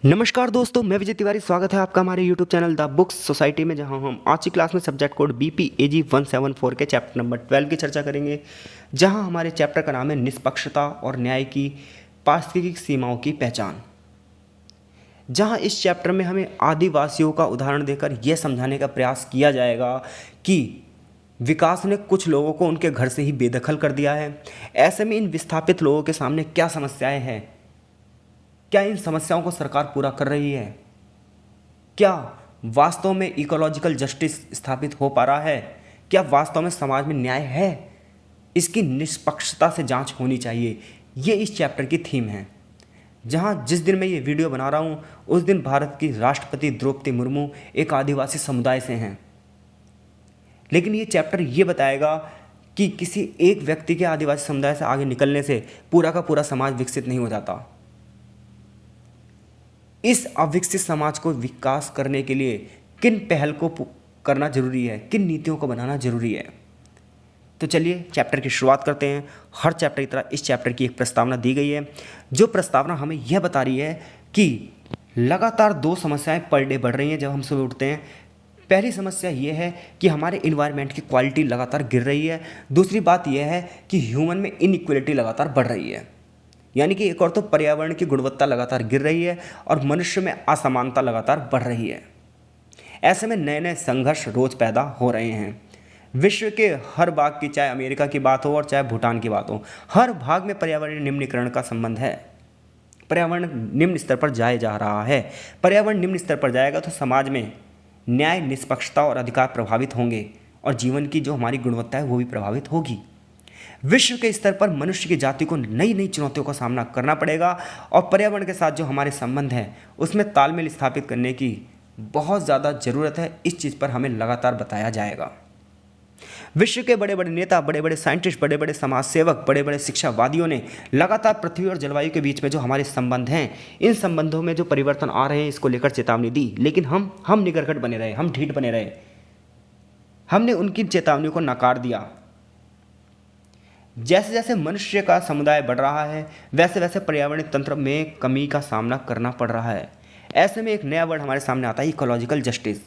नमस्कार दोस्तों, मैं विजय तिवारी। स्वागत है आपका हमारे YouTube channel the books society में, जहां हम आज की क्लास में सब्जेक्ट कोड BPAG 174 के चैप्टर नंबर 12 की चर्चा करेंगे। जहां हमारे चैप्टर का नाम है निष्पक्षता और न्याय की पारिस्थितिक सीमाओं की पहचान। जहां इस चैप्टर में हमें आदिवासियों का उदाहरण देकर यह समझाने का प्रयास किया जाएगा कि विकास ने कुछ लोगों को उनके घर से ही बेदखल कर दिया है। ऐसे में इन विस्थापित लोगों के सामने क्या समस्याएं हैं, क्या इन समस्याओं को सरकार पूरा कर रही है, क्या वास्तव में इकोलॉजिकल जस्टिस स्थापित हो पा रहा है, क्या वास्तव में समाज में न्याय है, इसकी निष्पक्षता से जांच होनी चाहिए। ये इस चैप्टर की थीम है। जहां जिस दिन मैं ये वीडियो बना रहा हूँ उस दिन भारत की राष्ट्रपति द्रौपदी मुर्मू एक आदिवासी समुदाय से हैं। लेकिन ये चैप्टर ये बताएगा कि किसी एक व्यक्ति के आदिवासी समुदाय से आगे निकलने से पूरा का पूरा समाज विकसित नहीं हो जाता। इस अविकसित समाज को विकास करने के लिए किन पहल को करना जरूरी है, किन नीतियों को बनाना जरूरी है। तो चलिए चैप्टर की शुरुआत करते हैं। हर चैप्टर की तरह इस चैप्टर की एक प्रस्तावना दी गई है। जो प्रस्तावना हमें यह बता रही है कि लगातार दो समस्याएं पर डे बढ़ रही हैं जब हम सुबह उठते हैं। पहली समस्या यह है कि हमारे इन्वायरमेंट की क्वालिटी लगातार गिर रही है। दूसरी बात यह है कि ह्यूमन में इनइक्वलिटी लगातार बढ़ रही है, यानी कि एक और तो पर्यावरण की गुणवत्ता लगातार गिर रही है और मनुष्य में असमानता लगातार बढ़ रही है। ऐसे में नए नए संघर्ष रोज पैदा हो रहे हैं। विश्व के हर भाग की, चाहे अमेरिका की बात हो और चाहे भूटान की बात हो, हर भाग में पर्यावरण निम्नीकरण का संबंध है। पर्यावरण निम्न स्तर पर जाए जा रहा है। पर्यावरण निम्न स्तर पर जाएगा तो समाज में न्याय, निष्पक्षता और अधिकार प्रभावित होंगे और जीवन की जो हमारी गुणवत्ता है वो भी प्रभावित होगी। विश्व के स्तर पर मनुष्य की जाति को नई नई चुनौतियों का सामना करना पड़ेगा और पर्यावरण के साथ जो हमारे संबंध हैं उसमें तालमेल स्थापित करने की बहुत ज़्यादा ज़रूरत है। इस चीज़ पर हमें लगातार बताया जाएगा। विश्व के बड़े बड़े नेता, बड़े बड़े साइंटिस्ट, बड़े बड़े समाज सेवक, बड़े बड़े शिक्षावादियों ने लगातार पृथ्वी और जलवायु के बीच में जो हमारे संबंध हैं, इन संबंधों में जो परिवर्तन आ रहे हैं, इसको लेकर चेतावनी दी। लेकिन हम निगरगट बने रहे, हम ढीठ बने रहे, हमने उनकी चेतावनी को नकार दिया। जैसे जैसे मनुष्य का समुदाय बढ़ रहा है वैसे वैसे पर्यावरणीय तंत्र में कमी का सामना करना पड़ रहा है। ऐसे में एक नया वर्ड हमारे सामने आता है, इकोलॉजिकल जस्टिस।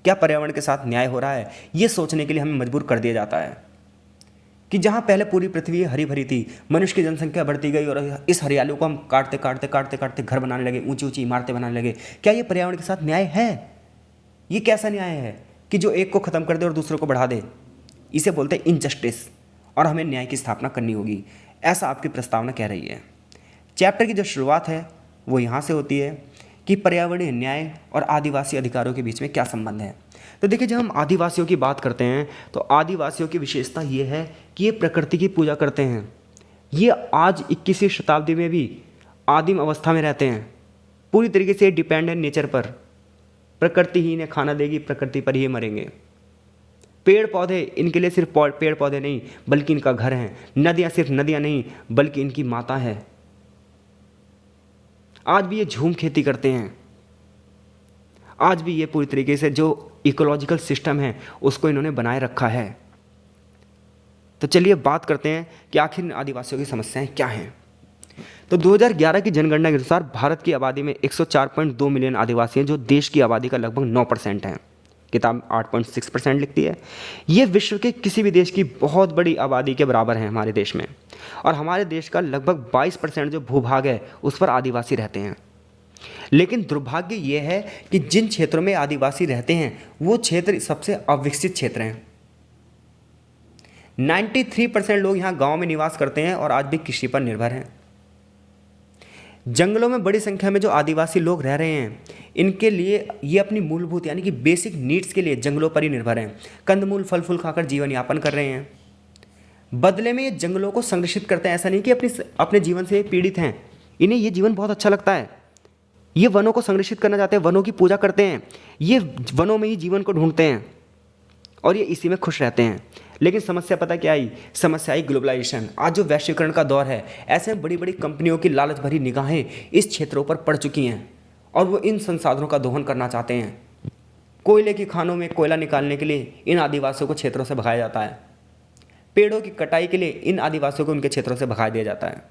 क्या पर्यावरण के साथ न्याय हो रहा है, ये सोचने के लिए हमें मजबूर कर दिया जाता है कि जहाँ पहले पूरी पृथ्वी हरी भरी थी, मनुष्य की जनसंख्या बढ़ती गई और इस हरियाली को हम काटते काटते काटते काटते घर बनाने लगे, ऊंची ऊंची इमारतें बनाने लगे। क्या ये पर्यावरण के साथ न्याय है? ये कैसा न्याय है कि जो एक को ख़त्म कर दे और दूसरों को बढ़ा दे? इसे बोलते हैं इनजस्टिस, और हमें न्याय की स्थापना करनी होगी, ऐसा आपकी प्रस्तावना कह रही है। चैप्टर की जो शुरुआत है वो यहाँ से होती है कि पर्यावरणीय न्याय और आदिवासी अधिकारों के बीच में क्या संबंध है। तो देखिए, जब हम आदिवासियों की बात करते हैं तो आदिवासियों की विशेषता ये है कि ये प्रकृति की पूजा करते हैं। ये आज 21वीं शताब्दी में भी आदिम अवस्था में रहते हैं, पूरी तरीके से डिपेंड है नेचर पर। प्रकृति ही इन्हें खाना देगी, प्रकृति पर ही मरेंगे। पेड़ पौधे इनके लिए सिर्फ पेड़ पौधे नहीं बल्कि इनका घर है। नदियाँ सिर्फ नदियाँ नहीं बल्कि इनकी माता है। आज भी ये झूम खेती करते हैं। आज भी ये पूरी तरीके से जो इकोलॉजिकल सिस्टम है उसको इन्होंने बनाए रखा है। तो चलिए बात करते हैं कि आखिर इन आदिवासियों की समस्याएं क्या हैं। तो 2011 की जनगणना के अनुसार भारत की आबादी में 104.2 मिलियन आदिवासी हैं, जो देश की आबादी का लगभग 9% है। किताब 8.6% लिखती है। ये विश्व के किसी भी देश की बहुत बड़ी आबादी के बराबर है हमारे देश में। और हमारे देश का लगभग 22% जो भूभाग है उस पर आदिवासी रहते हैं। लेकिन दुर्भाग्य ये है कि जिन क्षेत्रों में आदिवासी रहते हैं वो क्षेत्र सबसे अविकसित क्षेत्र हैं। 93% लोग यहाँ गांव में निवास करते हैं और आज भी कृषि पर निर्भर हैं। जंगलों में बड़ी संख्या में जो आदिवासी लोग रह रहे हैं, इनके लिए ये अपनी मूलभूत यानी कि बेसिक नीड्स के लिए जंगलों पर ही निर्भर हैं। कंदमूल, फल फूल खाकर जीवन यापन कर रहे हैं। बदले में ये जंगलों को संरक्षित करते हैं। ऐसा नहीं कि अपने जीवन से पीड़ित हैं, इन्हें ये जीवन बहुत अच्छा लगता है। ये वनों को संरक्षित करना चाहते हैं, वनों की पूजा करते हैं, ये वनों में ही जीवन को ढूंढते हैं और ये इसी में खुश रहते हैं। लेकिन समस्या पता क्या आई? समस्या आई ग्लोबलाइजेशन। आज जो वैश्वीकरण का दौर है, ऐसे में बड़ी बड़ी कंपनियों की लालच भरी निगाहें इस क्षेत्रों पर पड़ चुकी हैं और वो इन संसाधनों का दोहन करना चाहते हैं। कोयले की खानों में कोयला निकालने के लिए इन आदिवासियों को क्षेत्रों से भगाया जाता है। पेड़ों की कटाई के लिए इन आदिवासियों को उनके क्षेत्रों से भगा दिया जाता है।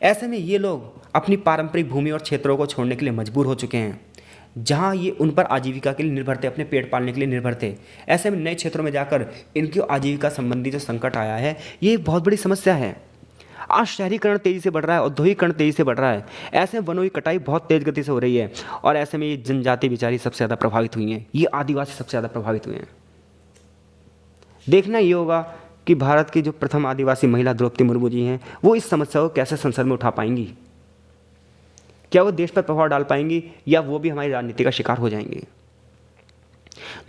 ऐसे में ये लोग अपनी पारंपरिक भूमि और क्षेत्रों को छोड़ने के लिए मजबूर हो चुके हैं, जहाँ ये उन पर आजीविका के लिए निर्भर थे, अपने पेट पालने के लिए निर्भर थे। ऐसे में नए क्षेत्रों में जाकर इनकी आजीविका संबंधी जो संकट आया है, ये एक बहुत बड़ी समस्या है। आज शहरीकरण तेज़ी से बढ़ रहा है, औद्योगिकरण तेज़ी से बढ़ रहा है, ऐसे में वनों की कटाई बहुत तेज़ गति से हो रही है, और ऐसे में ये जनजाति बेचारी सबसे ज़्यादा प्रभावित हुई हैं, ये आदिवासी सबसे ज़्यादा प्रभावित हुए हैं। देखना ये होगा कि भारत की जो प्रथम आदिवासी महिला द्रौपदी मुर्मू जी हैं, वो इस समस्या को कैसे संसद में उठा पाएंगी। क्या वो देश पर प्रभाव डाल पाएंगी, या वो भी हमारी राजनीति का शिकार हो जाएंगी।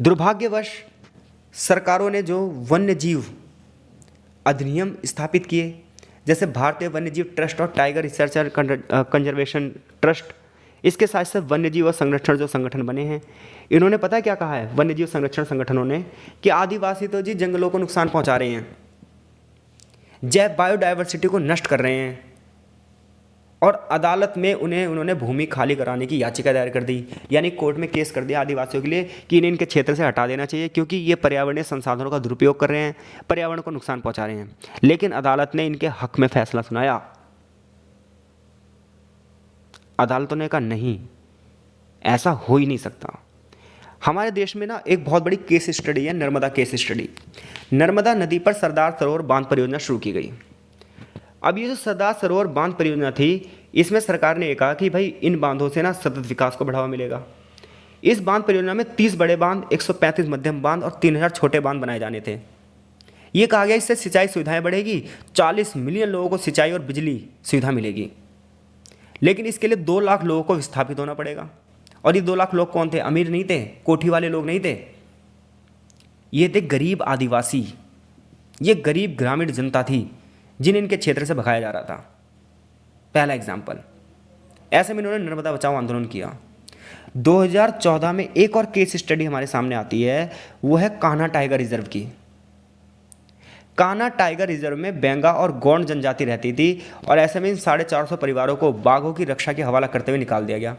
दुर्भाग्यवश सरकारों ने जो वन्य जीव अधिनियम स्थापित किए, जैसे भारतीय वन्यजीव ट्रस्ट और tiger research and conservation trust, इसके साथ साथ वन्यजीव और संरक्षण जो संगठन बने हैं, इन्होंने पता है क्या कहा है वन्यजीव संरक्षण संगठनों ने, कि आदिवासी तो जी जंगलों को नुकसान पहुंचा रहे हैं, जैव बायोडाइवर्सिटी को नष्ट कर रहे हैं, और अदालत में उन्होंने भूमि खाली कराने की याचिका दायर कर दी, यानी कोर्ट में केस कर दिया आदिवासियों के लिए कि इन्हें इनके क्षेत्र से हटा देना चाहिए, क्योंकि ये पर्यावरणीय संसाधनों का दुरुपयोग कर रहे हैं, पर्यावरण को नुकसान पहुंचा रहे हैं। लेकिन अदालत ने इनके हक में फैसला सुनाया। अदालतों ने कहा नहीं, ऐसा हो ही नहीं सकता। हमारे देश में ना एक बहुत बड़ी केस स्टडी है, नर्मदा केस स्टडी। नर्मदा नदी पर सरदार सरोवर बांध परियोजना शुरू की गई। अब ये जो सरदार सरोवर बांध परियोजना थी, इसमें सरकार ने कहा कि भाई इन बांधों से ना सतत विकास को बढ़ावा मिलेगा। इस बांध परियोजना में 30 बड़े बांध, 135 मध्यम बांध और 3000 छोटे बांध बनाए जाने थे। ये कहा गया इससे सिंचाई सुविधाएं बढ़ेगी, 40 मिलियन लोगों को सिंचाई और बिजली सुविधा मिलेगी। लेकिन इसके लिए 2 लाख लोगों को विस्थापित होना पड़ेगा। और ये 2 लाख लोग कौन थे? अमीर नहीं थे, कोठी वाले लोग नहीं थे, ये थे गरीब आदिवासी, ये गरीब ग्रामीण जनता थी जिन्हें इनके क्षेत्र से भगाया जा रहा था। पहला एग्जाम्पल। ऐसे में इन्होंने नर्मदा बचाओ आंदोलन किया। 2014 में एक और केस स्टडी हमारे सामने आती है, वो है कान्हा टाइगर रिजर्व की। कान्हा टाइगर रिजर्व में बेंगा और गौंड जनजाति रहती थी, और ऐसे में इन 450 परिवारों को बाघों की रक्षा के हवाला करते हुए निकाल दिया गया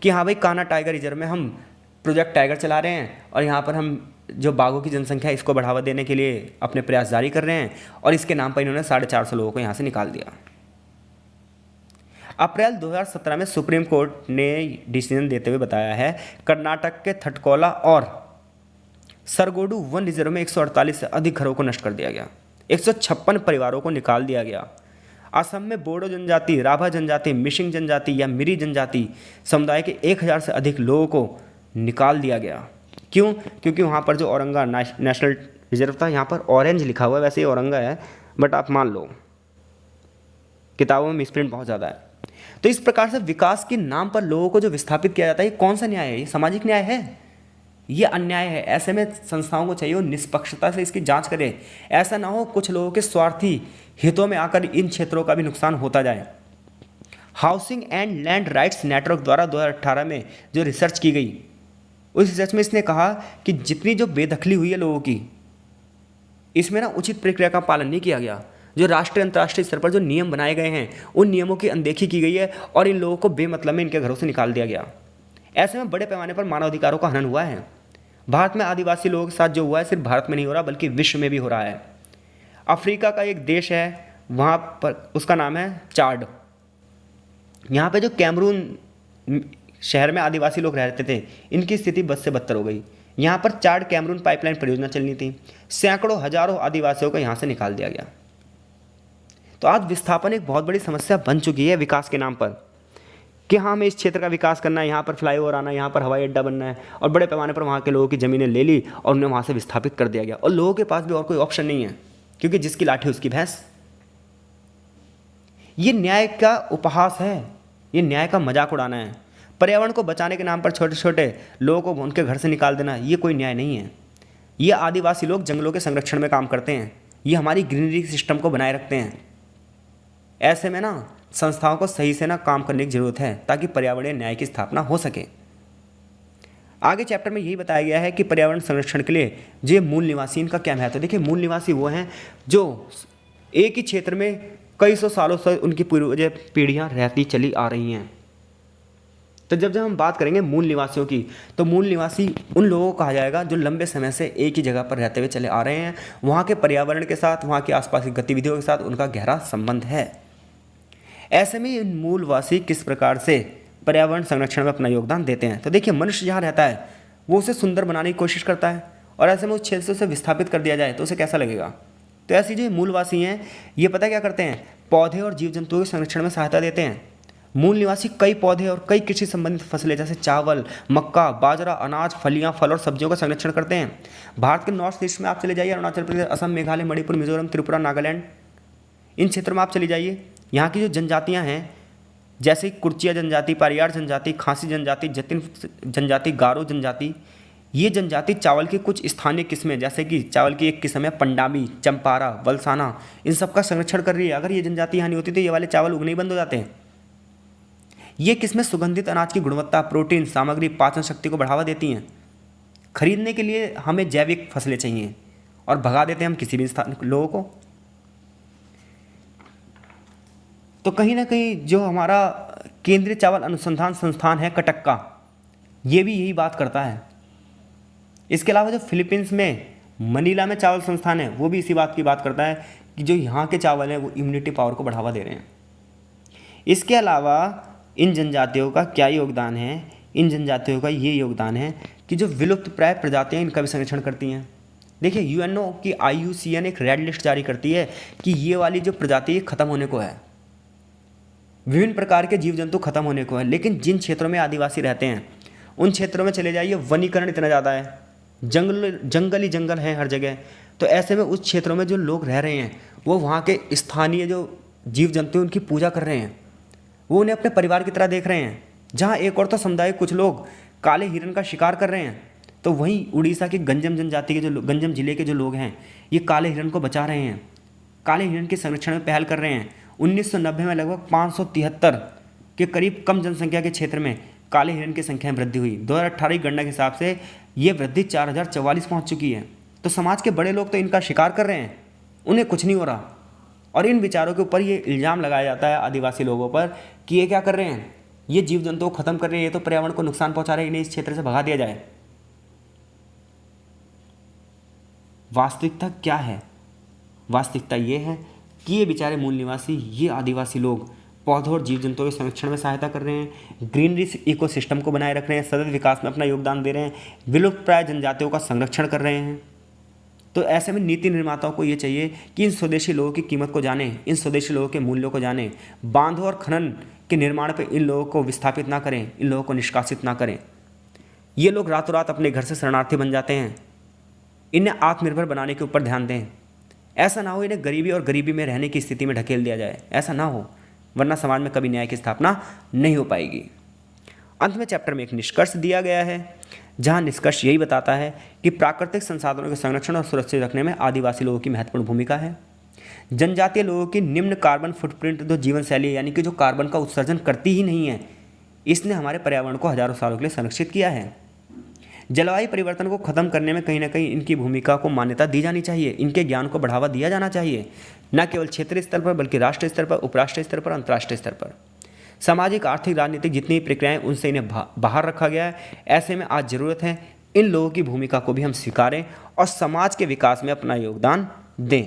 कि हाँ भाई, कान्हा टाइगर रिजर्व में हम प्रोजेक्ट टाइगर चला रहे हैं, और यहाँ पर हम जो बाघों की जनसंख्या है इसको बढ़ावा देने के लिए अपने प्रयास जारी कर रहे हैं, और इसके नाम पर इन्होंने 450 लोगों को यहाँ से निकाल दिया। अप्रैल 2017 में सुप्रीम कोर्ट ने डिसीजन देते हुए बताया है, कर्नाटक के थटकोला और सरगोडू वन रिजर्व में 148 से अधिक घरों को नष्ट कर दिया गया, 156 परिवारों को निकाल दिया गया। असम में बोडो जनजाति, राभा जनजाति, मिसिंग जनजाति या मिरी जनजाति समुदाय के 1000 से अधिक लोगों को निकाल दिया गया। क्यों? क्योंकि वहाँ पर जो औरंगा नेशनल रिजर्व था, यहाँ पर ऑरेंज लिखा हुआ है, वैसे ही औरंगा है, बट आप मान लो किताबों में मिसप्रिंट बहुत ज़्यादा है। तो इस प्रकार से विकास के नाम पर लोगों को जो विस्थापित किया जाता है, ये कौन सा न्याय है? ये सामाजिक न्याय है? ये अन्याय है। ऐसे में संस्थाओं को चाहिए वो निष्पक्षता से इसकी जांच करें। ऐसा ना हो कुछ लोगों के स्वार्थी हितों में आकर इन क्षेत्रों का भी नुकसान होता जाए। Housing and land rights network द्वारा 2018 में जो रिसर्च की गई, उस रिसर्च में इसने कहा कि जितनी जो बेदखली हुई है लोगों की, इसमें ना उचित प्रक्रिया का पालन नहीं किया गया। जो राष्ट्रीय अंतर्राष्ट्रीय स्तर पर जो नियम बनाए गए हैं, उन नियमों की अनदेखी की गई है, और इन लोगों को बेमतलब में इनके घरों से निकाल दिया गया। ऐसे में बड़े पैमाने पर मानवाधिकारों का हनन हुआ है। भारत में आदिवासी लोगों के साथ जो हुआ है, सिर्फ भारत में नहीं हो रहा बल्कि विश्व में भी हो रहा है। अफ्रीका का एक देश है, वहाँ पर उसका नाम है चाड। यहाँ पे जो कैमरून शहर में आदिवासी लोग रहते थे, इनकी स्थिति बद से बदतर हो गई। यहाँ पर चाड कैमरून पाइपलाइन परियोजना चलनी थी, सैकड़ों हजारों आदिवासियों को यहाँ से निकाल दिया गया। तो आज विस्थापन एक बहुत बड़ी समस्या बन चुकी है विकास के नाम पर, कि हाँ हमें इस क्षेत्र का विकास करना है, यहाँ पर फ्लाईओवर आना है, यहाँ पर हवाई अड्डा बनना है, और बड़े पैमाने पर वहाँ के लोगों की ज़मीनें ले ली और उन्हें वहाँ से विस्थापित कर दिया गया। और लोगों के पास भी और कोई ऑप्शन नहीं है, क्योंकि जिसकी लाठी उसकी भैंस। ये न्याय का उपहास है, ये न्याय का मजाक उड़ाना है। पर्यावरण को बचाने के नाम पर छोटे छोटे लोगों को उनके घर से निकाल देना, ये कोई न्याय नहीं है। ये आदिवासी लोग जंगलों के संरक्षण में काम करते हैं, ये हमारी ग्रीनरी सिस्टम को बनाए रखते हैं। ऐसे में ना संस्थाओं को सही से ना काम करने की जरूरत है, ताकि पर्यावरणीय न्याय की स्थापना हो सके। आगे चैप्टर में यही बताया गया है कि पर्यावरण संरक्षण के लिए जो मूल निवासी, इनका क्या महत्व है। देखिए, मूल निवासी वो हैं जो एक ही क्षेत्र में कई सौ सालों से उनकी पूर्वज पीढ़ियाँ रहती चली आ रही हैं। तो जब हम बात करेंगे मूल निवासियों की, तो मूल निवासी उन लोगों को कहा जाएगा जो लंबे समय से एक ही जगह पर रहते हुए चले आ रहे हैं। वहाँ के पर्यावरण के साथ, वहाँ के आसपास की गतिविधियों के साथ उनका गहरा संबंध है। ऐसे में इन मूलवासी किस प्रकार से पर्यावरण संरक्षण में अपना योगदान देते हैं। तो देखिए, मनुष्य जहाँ रहता है वो उसे सुंदर बनाने की कोशिश करता है, और ऐसे में उस क्षेत्र से उसे विस्थापित कर दिया जाए तो उसे कैसा लगेगा। तो ऐसे जो मूलवासी हैं ये पता क्या करते हैं, पौधे और जीव जंतुओं के संरक्षण में सहायता देते हैं। मूल निवासी कई पौधे और कई कृषि संबंधित फसलें जैसे चावल, मक्का, बाजरा, अनाज, फलियां, फल और सब्जियों का संरक्षण करते हैं। भारत के नॉर्थ ईस्ट में आप चले जाइए, अरुणाचल प्रदेश, असम, मेघालय, मणिपुर, मिजोरम, त्रिपुरा, नागालैंड, इन क्षेत्रों में आप चली जाइए, यहाँ की जो जनजातियाँ हैं जैसे कुर्चिया जनजाति, पारियार जनजाति, खासी जनजाति, जतिन जनजाति, गारो जनजाति, ये जनजाति चावल की कुछ स्थानीय किस्में जैसे कि चावल की एक किस्म है पंडाबी, चंपारा, वलसाना, इन सब का संरक्षण कर रही है। अगर ये जनजाति यहाँ नहीं होती तो ये वाले चावल उगने ही बंद हो जाते हैं। ये किस्में सुगंधित अनाज की गुणवत्ता, प्रोटीन सामग्री, पाचन शक्ति को बढ़ावा देती हैं। खरीदने के लिए हमें जैविक फसलें चाहिए और भगा देते हैं हम किसी भी लोगों को। तो कहीं ना कहीं जो हमारा केंद्रीय चावल अनुसंधान संस्थान है कटक्का, ये भी यही बात करता है। इसके अलावा जो फिलीपींस में मनीला में चावल संस्थान है वो भी इसी बात की बात करता है कि जो यहाँ के चावल हैं वो इम्यूनिटी पावर को बढ़ावा दे रहे हैं। इसके अलावा इन जनजातियों का क्या योगदान है, इन जनजातियों का ये योगदान है कि जो विलुप्त प्राय प्रजातियाँ इनका भी संरक्षण करती हैं। देखिए, यूएनओ की IUCN एक रेड लिस्ट जारी करती है कि ये वाली जो प्रजाति खत्म होने को है, विभिन्न प्रकार के जीव जंतु खत्म होने को है। लेकिन जिन क्षेत्रों में आदिवासी रहते हैं उन क्षेत्रों में चले जाइए, वनीकरण इतना ज़्यादा है, जंगल ही जंगल है हर जगह। तो ऐसे में उस क्षेत्रों में जो लोग रह रहे हैं वो वहाँ के स्थानीय जो जीव जंतु उनकी पूजा कर रहे हैं, वो उन्हें अपने परिवार की तरह देख रहे हैं। जहाँ एक और तो समुदाय कुछ लोग काले हिरन का शिकार कर रहे हैं, तो वहीं उड़ीसा की गंजम जनजाति के जो गंजम जिले के जो लोग हैं ये काले हिरन को बचा रहे हैं, काले हिरन के संरक्षण में पहल कर रहे हैं। 1990 में लगभग 573 के करीब कम जनसंख्या के क्षेत्र में काले हिरन की संख्या में वृद्धि हुई। 2018 की गणना के हिसाब से ये वृद्धि 4044 पहुंच चुकी है। तो समाज के बड़े लोग तो इनका शिकार कर रहे हैं, उन्हें कुछ नहीं हो रहा, और इन विचारों के ऊपर ये इल्ज़ाम लगाया जाता है आदिवासी लोगों पर कि ये क्या कर रहे हैं, ये जीव जंतुओं को खत्म कर रहे हैं, ये तो पर्यावरण को नुकसान पहुंचा रहे हैं, इन्हें इस क्षेत्र से भगा दिया जाए। वास्तविकता क्या है? वास्तविकता ये है कि ये बेचारे मूल निवासी, ये आदिवासी लोग पौधों और जीव जंतुओं के संरक्षण में सहायता कर रहे हैं, ग्रीनरी इकोसिस्टम को बनाए रख रहे हैं, सतत विकास में अपना योगदान दे रहे हैं, विलुप्त प्राय जनजातियों का संरक्षण कर रहे हैं। तो ऐसे में नीति निर्माताओं को ये चाहिए कि इन स्वदेशी लोगों की कीमत को जानें, इन स्वदेशी लोगों के मूल्यों को जानें, बांधों और खनन के निर्माण पर इन लोगों को विस्थापित ना करें, इन लोगों को निष्कासित ना करें। ये लोग रातों रात अपने घर से शरणार्थी बन जाते हैं। इन्हें आत्मनिर्भर बनाने के ऊपर ध्यान दें। ऐसा ना हो इन्हें गरीबी और गरीबी में रहने की स्थिति में ढकेल दिया जाए, ऐसा ना हो, वरना समाज में कभी न्याय की स्थापना नहीं हो पाएगी। अंत में चैप्टर में एक निष्कर्ष दिया गया है, जहां निष्कर्ष यही बताता है कि प्राकृतिक संसाधनों के संरक्षण और सुरक्षित रखने में आदिवासी लोगों की महत्वपूर्ण भूमिका है। जनजातीय लोगों की निम्न कार्बन फुटप्रिंट जो जीवन शैली यानी कि जो कार्बन का उत्सर्जन करती ही नहीं है, इसने हमारे पर्यावरण को हजारों सालों के लिए संरक्षित किया है। जलवायु परिवर्तन को खत्म करने में कहीं ना कहीं इनकी भूमिका को मान्यता दी जानी चाहिए, इनके ज्ञान को बढ़ावा दिया जाना चाहिए, न केवल क्षेत्रीय स्तर पर बल्कि राष्ट्रीय स्तर पर, उपराष्ट्रीय स्तर पर, अंतर्राष्ट्रीय स्तर पर। सामाजिक, आर्थिक, राजनीतिक जितनी प्रक्रियाएं उनसे इन्हें बाहर रखा गया है। ऐसे में आज ज़रूरत है इन लोगों की भूमिका को भी हम स्वीकारें और समाज के विकास में अपना योगदान दें।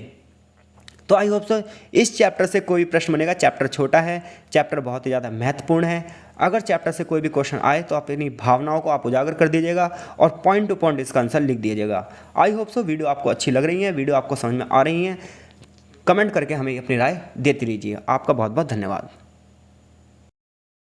तो आई होप सो इस चैप्टर से कोई प्रश्न बनेगा। चैप्टर छोटा है, चैप्टर बहुत ही ज़्यादा महत्वपूर्ण है। अगर चैप्टर से कोई भी क्वेश्चन आए तो अपनी भावनाओं को आप उजागर कर दीजिएगा और पॉइंट टू पॉइंट इसका आंसर लिख दीजिएगा। आई होप सो वीडियो आपको अच्छी लग रही है, वीडियो आपको समझ में आ रही है। कमेंट करके हमें अपनी राय देती रहिए। आपका बहुत बहुत धन्यवाद।